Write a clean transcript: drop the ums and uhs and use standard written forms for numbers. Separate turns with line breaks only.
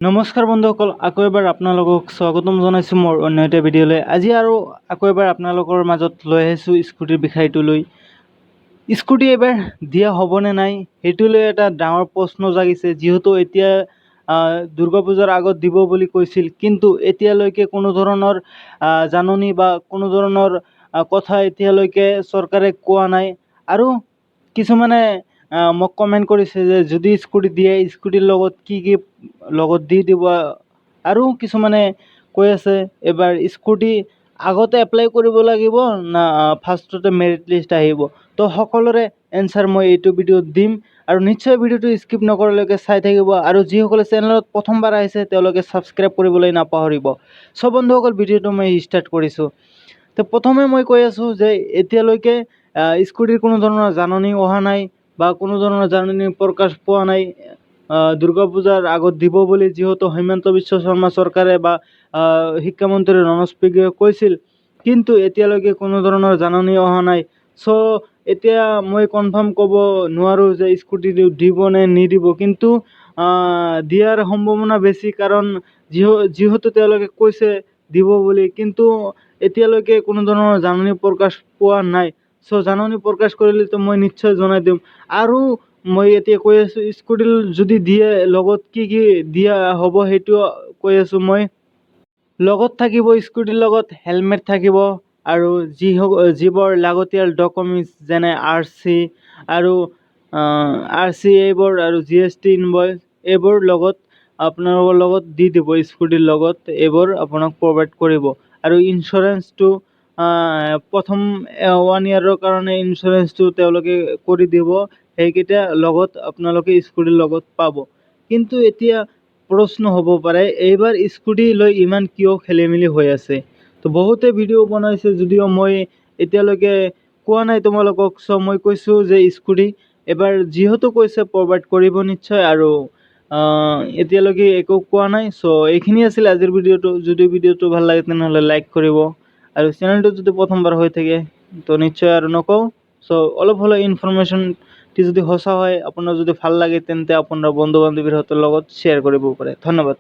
নমস্কাৰ বন্ধুসকল, আকৌ এবাৰ আপোনালোকক স্বাগতম জনাইছোঁ মোৰ অন্য এটা ভিডিঅ'লৈ। আজি আৰু আকৌ এবাৰ আপোনালোকৰ মাজত লৈ আহিছোঁ স্কুটিৰ বিষয়টো লৈ। স্কুটি এবাৰ দিয়া হ'বনে নাই সেইটো লৈ এটা ডাঙৰ প্ৰশ্ন জাগিছে, যিহেতু এতিয়া দুৰ্গা পূজাৰ আগত দিব বুলি কৈছিল, কিন্তু এতিয়ালৈকে কোনো ধৰণৰ জাননী বা কোনো ধৰণৰ কথা এতিয়ালৈকে চৰকাৰে কোৱা নাই। আৰু কিছুমানে মোক কমেণ্ট কৰিছে যে যদি স্কুটি দিয়ে স্কুটিৰ লগত কি কি লগত দি দিব, আৰু কিছুমানে কৈ আছে এবাৰ স্কুটি আগতে এপ্লাই কৰিব লাগিব না ফাৰ্ষ্টতে মেৰিট লিষ্ট আহিব। তো সকলোৰে এনচাৰ মই এইটো ভিডিঅ'ত দিম, আৰু নিশ্চয় ভিডিঅ'টো স্কিপ নকৰালৈকে চাই থাকিব। আৰু যিসকলে চেনেলত প্ৰথমবাৰ আহিছে তেওঁলোকে ছাবস্ক্ৰাইব কৰিবলৈ নাপাহৰিব। সব বন্ধুসকল, ভিডিঅ'টো মই ষ্টাৰ্ট কৰিছোঁ। তো প্ৰথমে মই কৈ আছোঁ যে এতিয়ালৈকে স্কুটিৰ কোনো ধৰণৰ জাননী অহা নাই বা কোনো ধৰণৰ জাননী প্ৰকাশ পোৱা নাই দুৰ্গা পূজাৰ আগত দিব বুলি, যিহেতু হিমন্ত বিশ্ব শৰ্মা চৰকাৰে বা শিক্ষামন্ত্ৰী ৰমেশ পেগুৱে কৈছিল, কিন্তু এতিয়ালৈকে কোনো ধৰণৰ জাননী অহা নাই। চ' এতিয়া মই কনফাৰ্ম ক'ব নোৱাৰোঁ যে স্কুটি দিব নে নিদিব, কিন্তু দিয়াৰ সম্ভাৱনা বেছি, কাৰণ যিহেতু তেওঁলোকে কৈছে দিব বুলি, কিন্তু এতিয়ালৈকে কোনো ধৰণৰ জাননী প্ৰকাশ পোৱা নাই। চ' জাননী প্ৰকাশ কৰিলেতো মই নিশ্চয় জনাই দিম। আৰু মই এতিয়া কৈ আছোঁ স্কুটিৰ যদি দিয়ে লগত কি কি দিয়া হ'ব সেইটো কৈ আছোঁ। মই লগত থাকিব স্কুটিৰ লগত হেলমেট থাকিব, আৰু যিবোৰ লাগতিয়াল ডকুমেণ্টছ যেনে RC এইবোৰ, আৰু GST ইনভইচ এইবোৰ লগত আপোনালোকৰ লগত দি দিব। স্কুটিৰ লগত এইবোৰ আপোনাক প্ৰভাইড কৰিব। আৰু ইঞ্চুৰেঞ্চটো প্ৰথম 1 yearৰ কাৰণে ইঞ্চুৰেঞ্চটো তেওঁলোকে কৰি দিব, সেইকেইটা লগত আপোনালোকে স্কুটিৰ লগত পাব। কিন্তু এতিয়া প্ৰশ্ন হ'ব পাৰে এইবাৰ স্কুটি লৈ ইমান কিয় খেলিমেলি হৈ আছে। তো বহুতে ভিডিঅ' বনাইছে, যদিও মই এতিয়ালৈকে কোৱা নাই তোমালোকক। চ' মই কৈছোঁ যে স্কুটি এবাৰ যিহেতু কৈছে প্ৰভাইড কৰিব নিশ্চয়, আৰু এতিয়ালৈকে একো কোৱা নাই। চ' এইখিনি আছিল আজিৰ ভিডিঅ'টো। যদি ভিডিঅ'টো ভাল লাগে তেনেহ'লে লাইক কৰিব, আৰু চেনেলটো যদি প্ৰথমবাৰ হৈ থাকে তো নিশ্চয় আৰু নকওঁ। চ' অলপ হ'লেও ইনফৰমেশ্যনটি যদি সঁচা হয়, আপোনাৰ যদি ভাল লাগে তেন্তে আপোনাৰ বন্ধু বান্ধৱীৰ লগত শ্বেয়াৰ কৰিব পাৰে। ধন্যবাদ।